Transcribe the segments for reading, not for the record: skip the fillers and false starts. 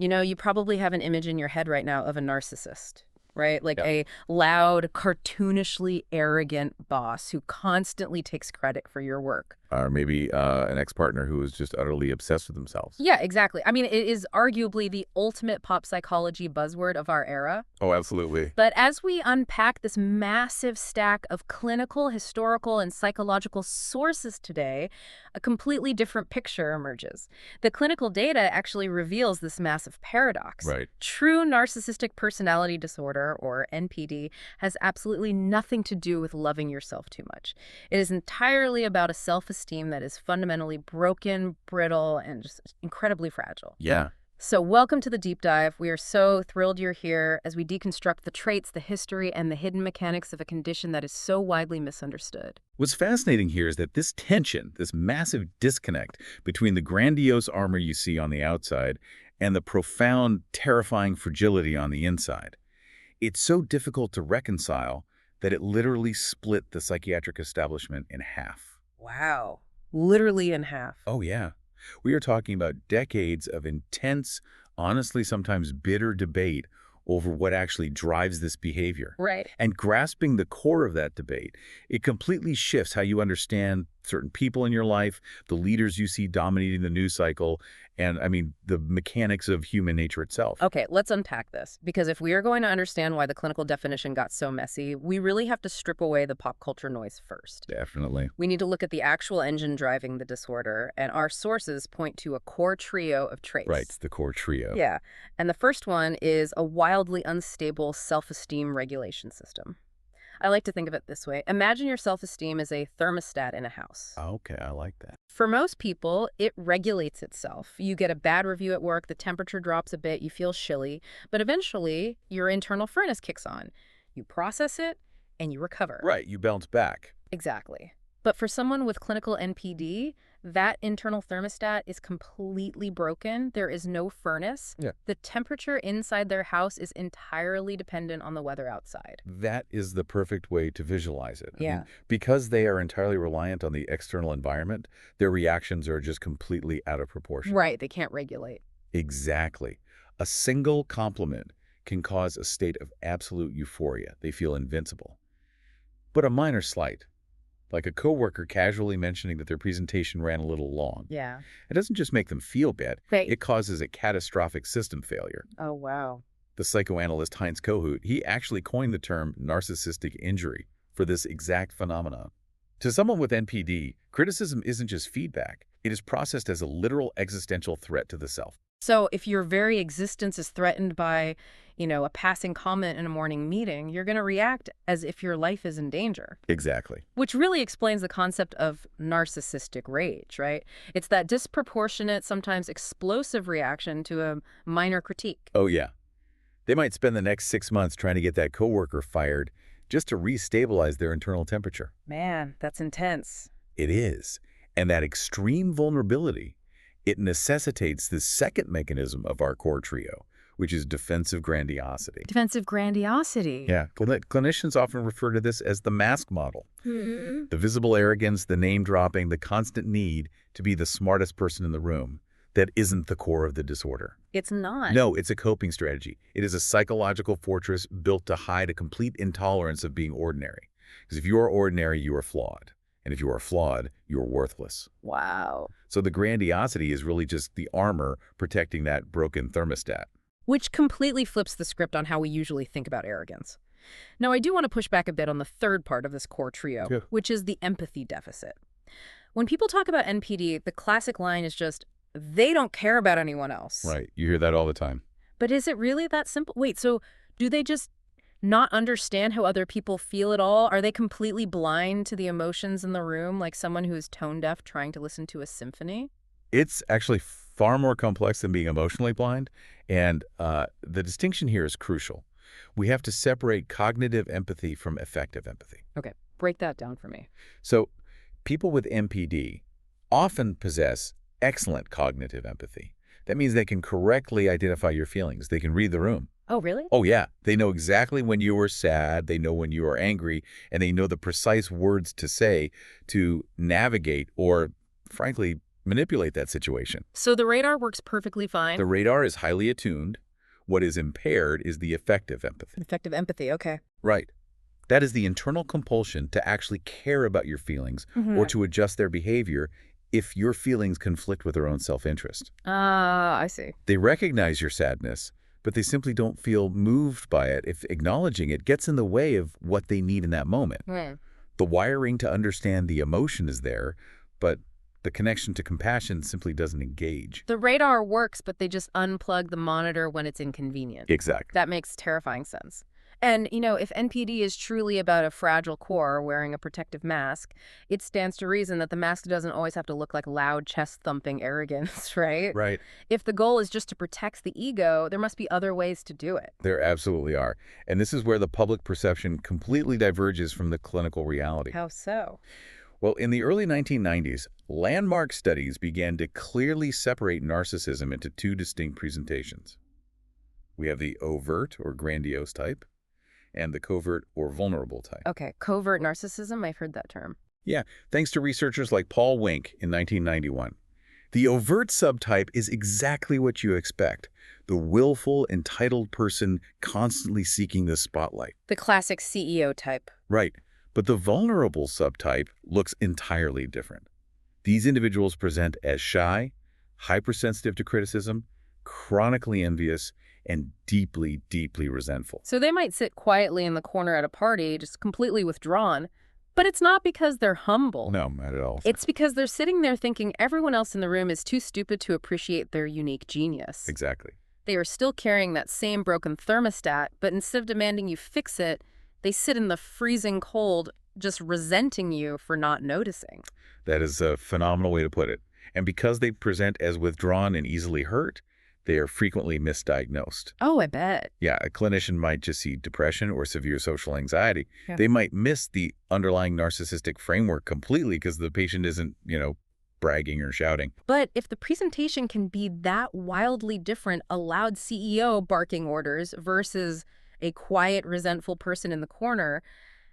You know, you probably have an image in your head right now of a narcissist, right? Like Yeah. a loud, cartoonishly arrogant boss who constantly takes credit for your work. Or maybe an ex-partner who is just utterly obsessed with themselves. Yeah, exactly. I mean, it is arguably the ultimate pop psychology buzzword of our era. Oh, absolutely. But as we unpack this massive stack of clinical, historical, and psychological sources today, a completely different picture emerges. The clinical data actually reveals this massive paradox. Right. True narcissistic personality disorder, or NPD, has absolutely nothing to do with loving yourself too much. It is entirely about a self-esteem that is fundamentally broken, brittle, and just incredibly fragile. Yeah. So welcome to the deep dive. We are so thrilled you're here as we deconstruct the traits, the history, and the hidden mechanics of a condition that is so widely misunderstood. What's fascinating here is that this tension, this massive disconnect between the grandiose armor you see on the outside and the profound, terrifying fragility on the inside, it's so difficult to reconcile that it literally split the psychiatric establishment in half. Wow. Literally in half. Oh, yeah. We are talking about decades of intense, honestly sometimes bitter debate over what actually drives this behavior. Right. And grasping the core of that debate, it completely shifts how you understand certain people in your life, the leaders you see dominating the news cycle, and, I mean, the mechanics of human nature itself. Okay, let's unpack this. Because if we are going to understand why the clinical definition got so messy, we really have to strip away the pop culture noise first. Definitely. We need to look at the actual engine driving the disorder, and our sources point to a core trio of traits. Right, the core trio. Yeah, and the first one is a wildly unstable self-esteem regulation system. I like to think of it this way. Imagine your self-esteem as a thermostat in a house. Okay, I like that. For most people, it regulates itself. You get a bad review at work, the temperature drops a bit, you feel chilly, but eventually your internal furnace kicks on. You process it, and you recover. Right, you bounce back. Exactly. But for someone with clinical NPD, that internal thermostat is completely broken. There is no furnace. Yeah. The temperature inside their house is entirely dependent on the weather outside. That is the perfect way to visualize it. I Yeah. mean, because they are entirely reliant on the external environment, their reactions are just completely out of proportion. Right, they can't regulate. Exactly. A single compliment can cause a state of absolute euphoria. They feel invincible. But a minor slight, like a coworker casually mentioning that their presentation ran a little long, Yeah. it doesn't just make them feel bad, Right. it causes a catastrophic system failure. Oh, wow. The psychoanalyst Heinz Kohut, he actually coined the term narcissistic injury for this exact phenomenon. To someone with NPD, criticism isn't just feedback. It is processed as a literal existential threat to the self. So if your very existence is threatened by, a passing comment in a morning meeting, you're going to react as if your life is in danger. Exactly. Which really explains the concept of narcissistic rage, right? It's that disproportionate, sometimes explosive reaction to a minor critique. Oh, yeah. They might spend the next 6 months trying to get that coworker fired just to restabilize their internal temperature. Man, that's intense. It is. And that extreme vulnerability, it necessitates the second mechanism of our core trio, which is defensive grandiosity. Defensive grandiosity. Yeah, clinicians often refer to this as the mask model. Mm-hmm. The visible arrogance, the name-dropping, the constant need to be the smartest person in the room. That isn't the core of the disorder. It's not. No, it's a coping strategy. It is a psychological fortress built to hide a complete intolerance of being ordinary. Because if you are ordinary, you are flawed. And if you are flawed, you are worthless. Wow. So the grandiosity is really just the armor protecting that broken thermostat. Which completely flips the script on how we usually think about arrogance. Now, I do want to push back a bit on the third part of this core trio, Yeah. which is the empathy deficit. When people talk about NPD, the classic line is just, they don't care about anyone else. Right. You hear that all the time. But is it really that simple? Wait, so do they just not understand how other people feel at all? Are they completely blind to the emotions in the room, like someone who is tone deaf trying to listen to a symphony? It's actually far more complex than being emotionally blind, and the distinction here is crucial. We have to separate cognitive empathy from effective empathy. Okay, break that down for me. So people with MPD often possess excellent cognitive empathy. That means they can correctly identify your feelings. They can read the room. Oh, really? Oh, yeah. They know exactly when you are sad, they know when you are angry, and they know the precise words to say to navigate or, frankly, manipulate that situation. So the radar works perfectly fine? The radar is highly attuned. What is impaired is the effective empathy. Effective empathy, okay. Right. That is the internal compulsion to actually care about your feelings or to adjust their behavior if your feelings conflict with their own self-interest. Ah, I see. They recognize your sadness, but they simply don't feel moved by it if acknowledging it gets in the way of what they need in that moment. Hmm. The wiring to understand the emotion is there, but the connection to compassion simply doesn't engage. The radar works, but they just unplug the monitor when it's inconvenient. Exactly. That makes terrifying sense. And, if NPD is truly about a fragile core wearing a protective mask, it stands to reason that the mask doesn't always have to look like loud, chest-thumping arrogance, right? Right. If the goal is just to protect the ego, there must be other ways to do it. There absolutely are. And this is where the public perception completely diverges from the clinical reality. How so? Well, in the early 1990s, landmark studies began to clearly separate narcissism into two distinct presentations. We have the overt or grandiose type and the covert or vulnerable type. Okay, covert narcissism, I've heard that term. Yeah, thanks to researchers like Paul Wink in 1991. The overt subtype is exactly what you expect, the willful, entitled person constantly seeking the spotlight. The classic CEO type. Right, but the vulnerable subtype looks entirely different. These individuals present as shy, hypersensitive to criticism, chronically envious, and deeply, deeply resentful. So they might sit quietly in the corner at a party, just completely withdrawn, but it's not because they're humble. No, not at all. It's because they're sitting there thinking everyone else in the room is too stupid to appreciate their unique genius. Exactly. They are still carrying that same broken thermostat, but instead of demanding you fix it, they sit in the freezing cold, just resenting you for not noticing. That is a phenomenal way to put it. And because they present as withdrawn and easily hurt, they are frequently misdiagnosed. Oh, I bet. Yeah, a clinician might just see depression or severe social anxiety. Yeah. They might miss the underlying narcissistic framework completely because the patient isn't, bragging or shouting. But if the presentation can be that wildly different, a loud CEO barking orders versus a quiet, resentful person in the corner,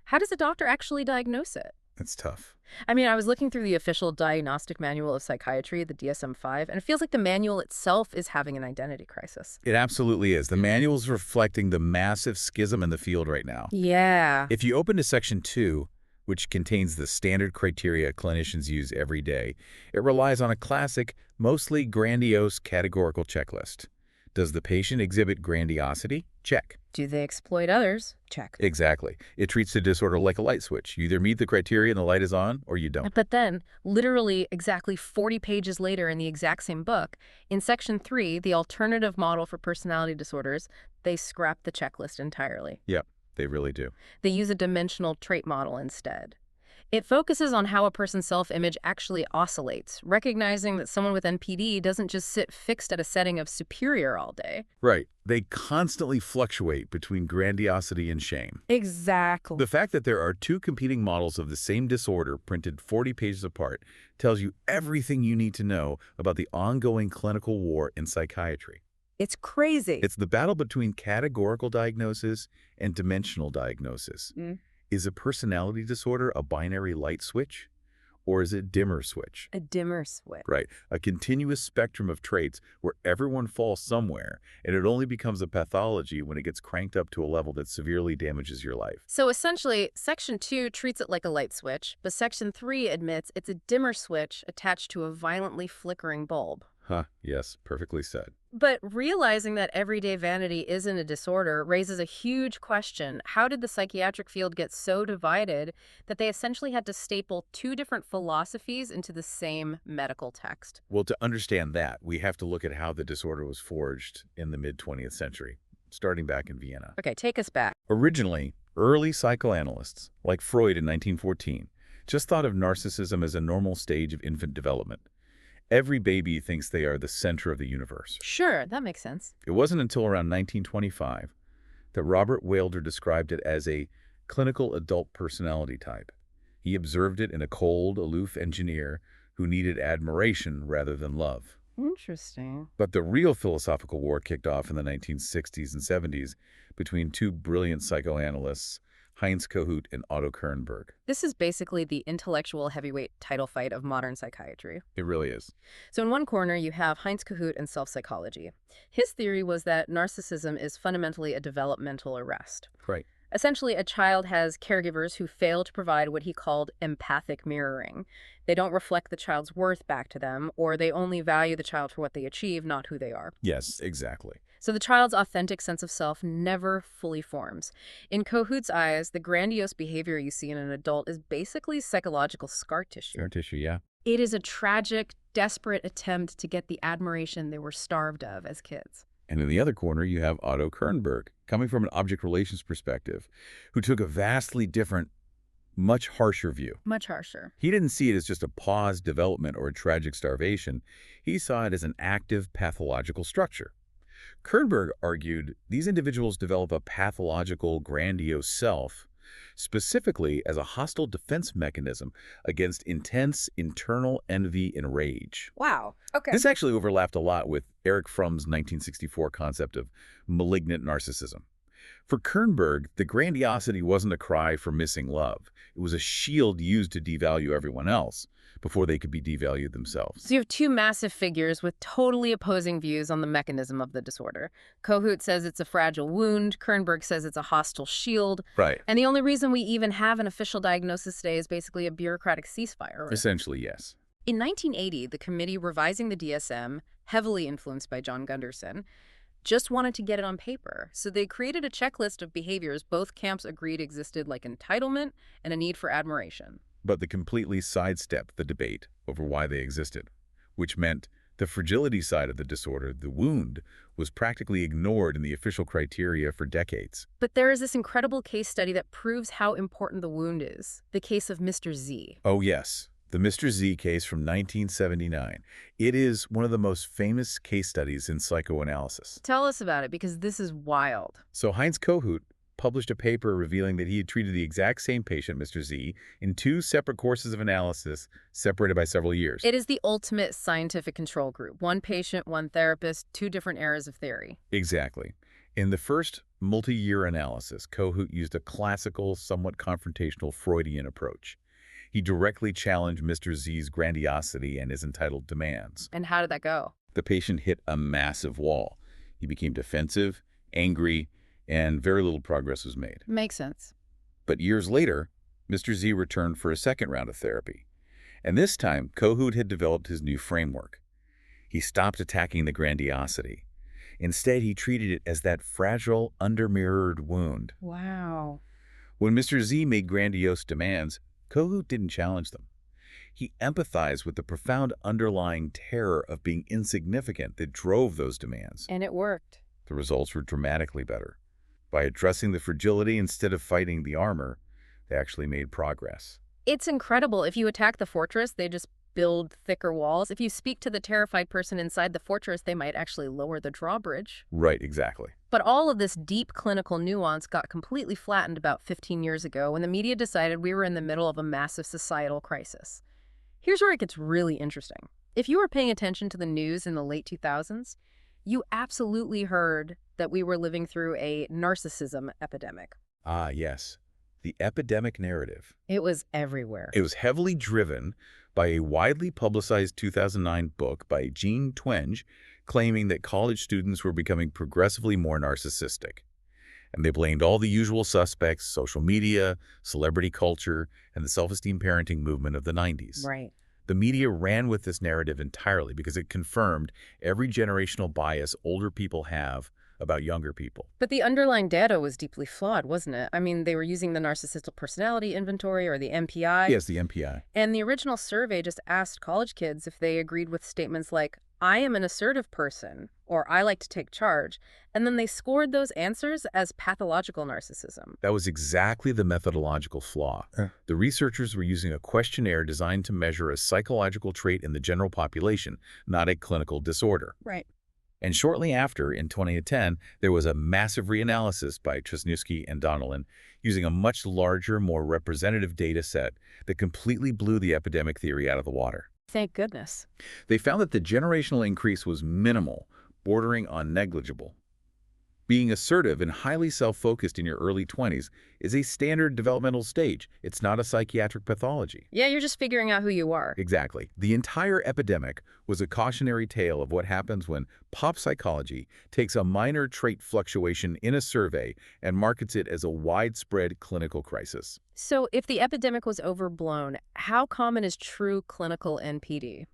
how does a doctor actually diagnose it? That's tough. I mean, I was looking through the official Diagnostic Manual of Psychiatry, the DSM-5, and it feels like the manual itself is having an identity crisis. It absolutely is. The manual's reflecting the massive schism in the field right now. Yeah. If you open to Section 2, which contains the standard criteria clinicians use every day, it relies on a classic, mostly grandiose categorical checklist. Does the patient exhibit grandiosity? Check. Do they exploit others? Check. Exactly. It treats the disorder like a light switch. You either meet the criteria and the light is on, or you don't. But then, literally exactly 40 pages later in the exact same book, in Section 3, the alternative model for personality disorders, they scrap the checklist entirely. Yep, they really do. They use a dimensional trait model instead. It focuses on how a person's self-image actually oscillates, recognizing that someone with NPD doesn't just sit fixed at a setting of superior all day. Right. They constantly fluctuate between grandiosity and shame. Exactly. The fact that there are two competing models of the same disorder printed 40 pages apart tells you everything you need to know about the ongoing clinical war in psychiatry. It's crazy. It's the battle between categorical diagnosis and dimensional diagnosis. Is a personality disorder a binary light switch, or is it dimmer switch? A dimmer switch. Right, a continuous spectrum of traits where everyone falls somewhere, and it only becomes a pathology when it gets cranked up to a level that severely damages your life. So essentially, Section 2 treats it like a light switch, but Section 3 admits it's a dimmer switch attached to a violently flickering bulb. Huh, yes, perfectly said. But realizing that everyday vanity isn't a disorder raises a huge question. How did the psychiatric field get so divided that they essentially had to staple two different philosophies into the same medical text? Well, to understand that, we have to look at how the disorder was forged in the mid-20th century, starting back in Vienna. Okay, take us back. Originally, early psychoanalysts, like Freud in 1914, just thought of narcissism as a normal stage of infant development. Every baby thinks they are the center of the universe. Sure, that makes sense. It wasn't until around 1925 that Robert Wilder described it as a clinical adult personality type. He observed it in a cold, aloof engineer who needed admiration rather than love. Interesting. But the real philosophical war kicked off in the 1960s and 70s between two brilliant psychoanalysts, Heinz Kohut and Otto Kernberg. This is basically the intellectual heavyweight title fight of modern psychiatry. It really is. So in one corner, you have Heinz Kohut and self-psychology. His theory was that narcissism is fundamentally a developmental arrest. Right. Essentially, a child has caregivers who fail to provide what he called empathic mirroring. They don't reflect the child's worth back to them, or they only value the child for what they achieve, not who they are. Yes, exactly. So the child's authentic sense of self never fully forms. In Kohut's eyes, the grandiose behavior you see in an adult is basically psychological scar tissue. Scar tissue, yeah. It is a tragic, desperate attempt to get the admiration they were starved of as kids. And in the other corner, you have Otto Kernberg, coming from an object relations perspective, who took a vastly different, much harsher view. Much harsher. He didn't see it as just a paused development or a tragic starvation. He saw it as an active pathological structure. Kernberg argued these individuals develop a pathological, grandiose self, specifically as a hostile defense mechanism against intense internal envy and rage. Wow. Okay. This actually overlapped a lot with Erich Fromm's 1964 concept of malignant narcissism. For Kernberg, the grandiosity wasn't a cry for missing love. It was a shield used to devalue everyone else before they could be devalued themselves. So you have two massive figures with totally opposing views on the mechanism of the disorder. Kohut says it's a fragile wound. Kernberg says it's a hostile shield. Right. And the only reason we even have an official diagnosis today is basically a bureaucratic ceasefire. Essentially, yes. In 1980, the committee revising the DSM, heavily influenced by John Gunderson, just wanted to get it on paper. So they created a checklist of behaviors both camps agreed existed, like entitlement and a need for admiration. But they completely sidestepped the debate over why they existed, which meant the fragility side of the disorder, the wound, was practically ignored in the official criteria for decades. But there is this incredible case study that proves how important the wound is, the case of Mr. Z. Oh, yes. The Mr. Z case from 1979. It is one of the most famous case studies in psychoanalysis. Tell us about it, because this is wild. So Heinz Kohut published a paper revealing that he had treated the exact same patient, Mr. Z, in 2 separate courses of analysis separated by several years. It is the ultimate scientific control group. 1 patient, 1 therapist, 2 different eras of theory. Exactly. In the first multi-year analysis, Kohut used a classical, somewhat confrontational Freudian approach. He directly challenged Mr. Z's grandiosity and his entitled demands. And how did that go? The patient hit a massive wall. He became defensive, angry, and very little progress was made. Makes sense. But years later, Mr. Z returned for a second round of therapy. And this time, Kohut had developed his new framework. He stopped attacking the grandiosity. Instead, he treated it as that fragile, undermirrored wound. Wow. When Mr. Z made grandiose demands, Kohut didn't challenge them. He empathized with the profound underlying terror of being insignificant that drove those demands. And it worked. The results were dramatically better. By addressing the fragility instead of fighting the armor, they actually made progress. It's incredible. If you attack the fortress, they just build thicker walls. If you speak to the terrified person inside the fortress, they might actually lower the drawbridge. Right, exactly. But all of this deep clinical nuance got completely flattened about 15 years ago when the media decided we were in the middle of a massive societal crisis. Here's where it gets really interesting. If you were paying attention to the news in the late 2000s, you absolutely heard that we were living through a narcissism epidemic. Ah, yes. The epidemic narrative. It was everywhere. It was heavily driven by a widely publicized 2009 book by Jean Twenge claiming that college students were becoming progressively more narcissistic. And they blamed all the usual suspects, social media, celebrity culture, and the self-esteem parenting movement of the 90s. Right. The media ran with this narrative entirely because it confirmed every generational bias older people have about younger people. But the underlying data was deeply flawed, wasn't it? I mean, they were using the Narcissistic Personality Inventory, or the NPI. Yes, the NPI. And the original survey just asked college kids if they agreed with statements like, I am an assertive person, or I like to take charge. And then they scored those answers as pathological narcissism. That was exactly the methodological flaw. The researchers were using a questionnaire designed to measure a psychological trait in the general population, not a clinical disorder. Right. And shortly after, in 2010, there was a massive reanalysis by Trusnewski and Donnellan using a much larger, more representative data set that completely blew the epidemic theory out of the water. Thank goodness. They found that the generational increase was minimal, bordering on negligible. Being assertive and highly self-focused in your early 20s is a standard developmental stage. It's not a psychiatric pathology. Yeah, you're just figuring out who you are. Exactly. The entire epidemic was a cautionary tale of what happens when pop psychology takes a minor trait fluctuation in a survey and markets it as a widespread clinical crisis. So if the epidemic was overblown, how common is true clinical NPD?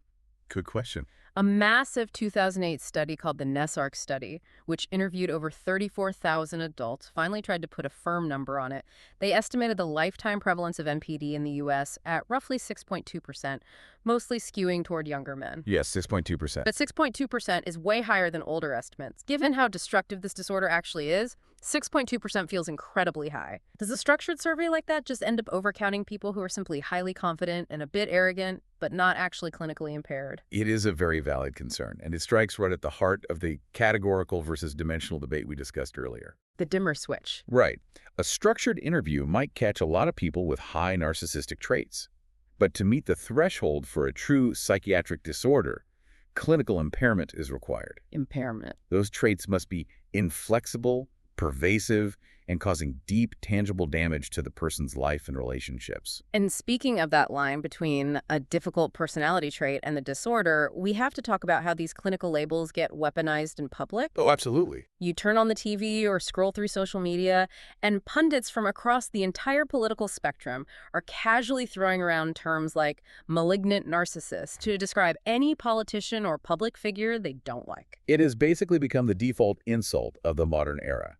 Good question. A massive 2008 study called the NESARC study, which interviewed over 34,000 adults, finally tried to put a firm number on it. They estimated the lifetime prevalence of NPD in the U.S. at roughly 6.2%, mostly skewing toward younger men. Yes, 6.2%. But 6.2% is way higher than older estimates. Given how destructive this disorder actually is, 6.2% feels incredibly high. Does a structured survey like that just end up overcounting people who are simply highly confident and a bit arrogant, but not actually clinically impaired? It is a very valid concern, and it strikes right at the heart of the categorical versus dimensional debate we discussed earlier. The dimmer switch. Right. A structured interview might catch a lot of people with high narcissistic traits. But to meet the threshold for a true psychiatric disorder, clinical impairment is required. Impairment. Those traits must be inflexible, pervasive, and causing deep, tangible damage to the person's life and relationships. And speaking of that line between a difficult personality trait and the disorder, we have to talk about how these clinical labels get weaponized in public. Oh, absolutely. You turn on the TV or scroll through social media, and pundits from across the entire political spectrum are casually throwing around terms like malignant narcissist to describe any politician or public figure they don't like. It has basically become the default insult of the modern era.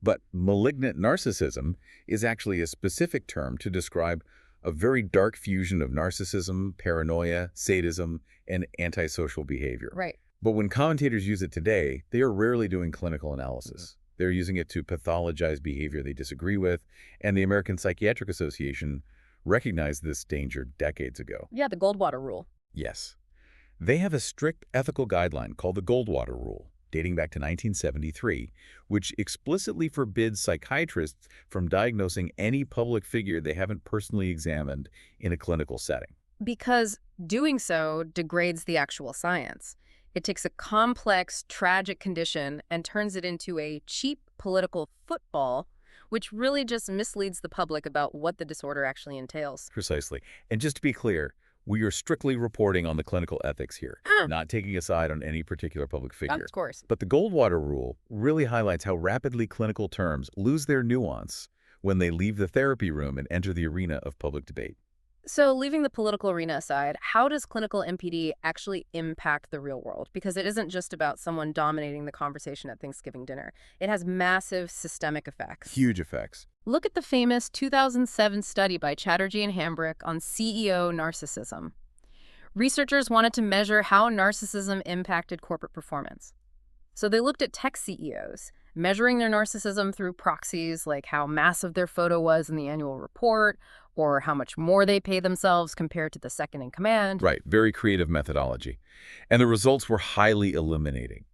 But malignant narcissism is actually a specific term to describe a very dark fusion of narcissism, paranoia, sadism, and antisocial behavior. Right. But when commentators use it today, they are rarely doing clinical analysis. They're using it to pathologize behavior they disagree with, and the American Psychiatric Association recognized this danger decades ago. Yeah, the Goldwater rule. Yes. They have a strict ethical guideline called the Goldwater Rule, dating back to 1973, which explicitly forbids psychiatrists from diagnosing any public figure they haven't personally examined in a clinical setting. Because doing so degrades the actual science. It takes a complex, tragic condition and turns it into a cheap political football, which really just misleads the public about what the disorder actually entails. Precisely. And just to be clear, we are strictly reporting on the clinical ethics here, not taking a side on any particular public figure. Of course. But the Goldwater Rule really highlights how rapidly clinical terms lose their nuance when they leave the therapy room and enter the arena of public debate. So leaving the political arena aside, how does clinical MPD actually impact the real world? Because it isn't just about someone dominating the conversation at Thanksgiving dinner. It has massive systemic effects. Huge effects. Look at the famous 2007 study by Chatterjee and Hambrick on CEO narcissism. Researchers wanted to measure how narcissism impacted corporate performance. So they looked at tech CEOs, measuring their narcissism through proxies like how massive their photo was in the annual report, or how much more they pay themselves compared to the second in command. Right, very creative methodology. And the results were highly illuminating.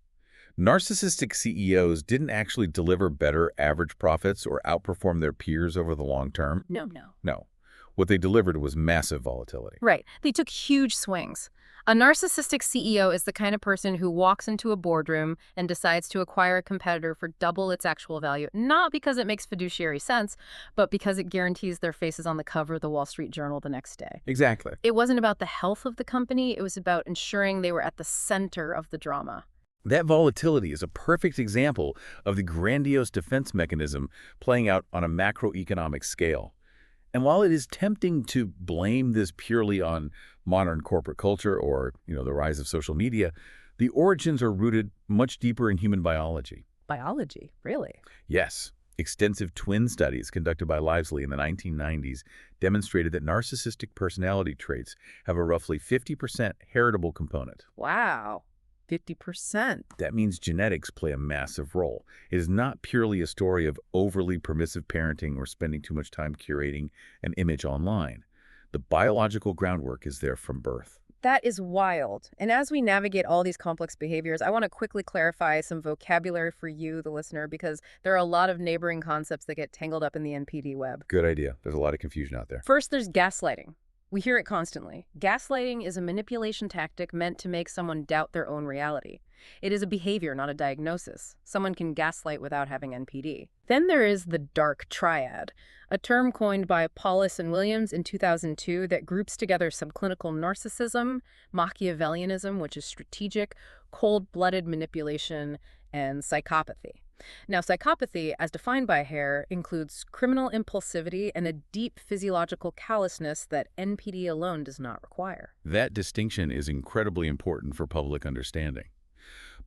Narcissistic CEOs didn't actually deliver better average profits or outperform their peers over the long term. No. What they delivered was massive volatility. Right. They took huge swings. A narcissistic CEO is the kind of person who walks into a boardroom and decides to acquire a competitor for double its actual value, not because it makes fiduciary sense, but because it guarantees their face is on the cover of the Wall Street Journal the next day. Exactly. It wasn't about the health of the company. It was about ensuring they were at the center of the drama. That volatility is a perfect example of the grandiose defense mechanism playing out on a macroeconomic scale. And while it is tempting to blame this purely on modern corporate culture or, the rise of social media, the origins are rooted much deeper in human biology. Biology? Really? Yes. Extensive twin studies conducted by Livesley in the 1990s demonstrated that narcissistic personality traits have a roughly 50% heritable component. Wow. 50%. That means genetics play a massive role. It is not purely a story of overly permissive parenting or spending too much time curating an image online. The biological groundwork is there from birth. That is wild. And as we navigate all these complex behaviors, I want to quickly clarify some vocabulary for you, the listener, because there are a lot of neighboring concepts that get tangled up in the NPD web. Good idea. There's a lot of confusion out there. First, there's gaslighting. We hear it constantly. Gaslighting is a manipulation tactic meant to make someone doubt their own reality. It is a behavior, not a diagnosis. Someone can gaslight without having NPD. Then there is the dark triad, a term coined by Paulus and Williams in 2002 that groups together subclinical narcissism, Machiavellianism, which is strategic, cold-blooded manipulation, and psychopathy. Now, psychopathy, as defined by Hare, includes criminal impulsivity and a deep physiological callousness that NPD alone does not require. That distinction is incredibly important for public understanding.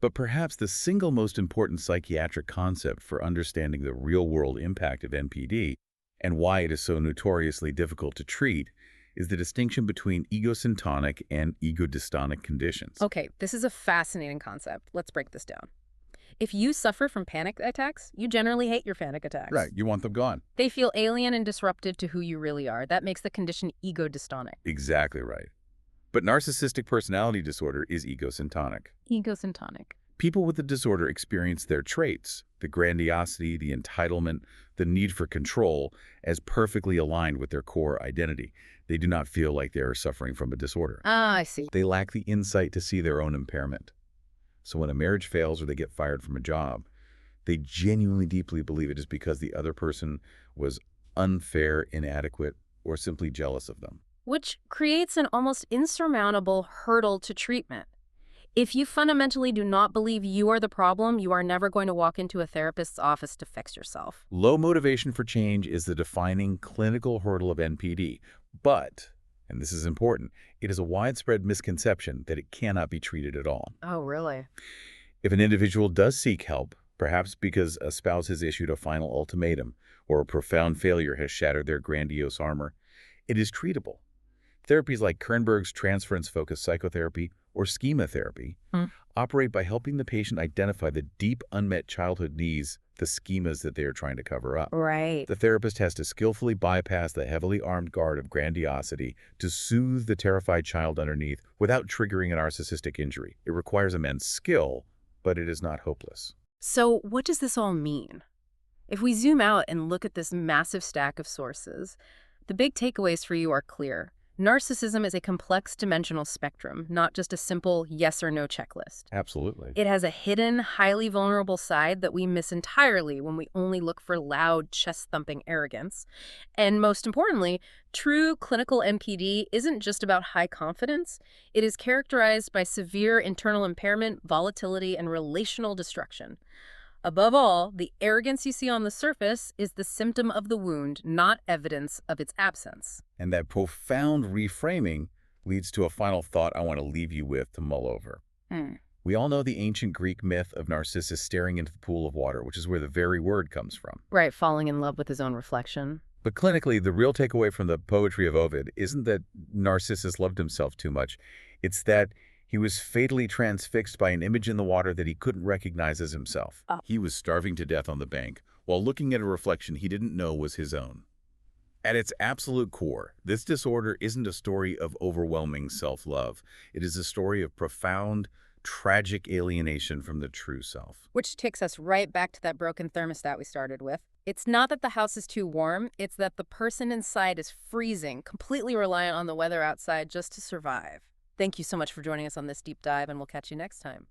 But perhaps the single most important psychiatric concept for understanding the real-world impact of NPD and why it is so notoriously difficult to treat is the distinction between egosyntonic and egodystonic conditions. Okay, this is a fascinating concept. Let's break this down. If you suffer from panic attacks, you generally hate your panic attacks. Right, you want them gone. They feel alien and disruptive to who you really are. That makes the condition egodystonic. Exactly right. But narcissistic personality disorder is egosyntonic. Egosyntonic. People with the disorder experience their traits, the grandiosity, the entitlement, the need for control, as perfectly aligned with their core identity. They do not feel like they are suffering from a disorder. Ah, I see. They lack the insight to see their own impairment. So when a marriage fails or they get fired from a job, they genuinely deeply believe it is because the other person was unfair, inadequate, or simply jealous of them. Which creates an almost insurmountable hurdle to treatment. If you fundamentally do not believe you are the problem, you are never going to walk into a therapist's office to fix yourself. Low motivation for change is the defining clinical hurdle of NPD, but, and this is important, it is a widespread misconception that it cannot be treated at all. Oh, really? If an individual does seek help, perhaps because a spouse has issued a final ultimatum or a profound failure has shattered their grandiose armor, it is treatable. Therapies like Kernberg's transference-focused psychotherapy or schema therapy operate by helping the patient identify the deep unmet childhood needs, the schemas that they are trying to cover up. Right. The therapist has to skillfully bypass the heavily armed guard of grandiosity to soothe the terrified child underneath without triggering a narcissistic injury. It requires immense skill, but it is not hopeless. So what does this all mean? If we zoom out and look at this massive stack of sources, the big takeaways for you are clear. Narcissism is a complex dimensional spectrum, not just a simple yes or no checklist. Absolutely. It has a hidden, highly vulnerable side that we miss entirely when we only look for loud, chest-thumping arrogance. And most importantly, true clinical NPD isn't just about high confidence. It is characterized by severe internal impairment, volatility, and relational destruction. Above all, the arrogance you see on the surface is the symptom of the wound, not evidence of its absence. And that profound reframing leads to a final thought I want to leave you with to mull over. We all know the ancient Greek myth of Narcissus staring into the pool of water, which is where the very word comes from. Right, falling in love with his own reflection. But clinically, the real takeaway from the poetry of Ovid isn't that Narcissus loved himself too much. It's that he was fatally transfixed by an image in the water that he couldn't recognize as himself. He was starving to death on the bank while looking at a reflection he didn't know was his own. At its absolute core, this disorder isn't a story of overwhelming self-love. It is a story of profound, tragic alienation from the true self. Which takes us right back to that broken thermostat we started with. It's not that the house is too warm, it's that the person inside is freezing, completely reliant on the weather outside just to survive. Thank you so much for joining us on this deep dive, and we'll catch you next time.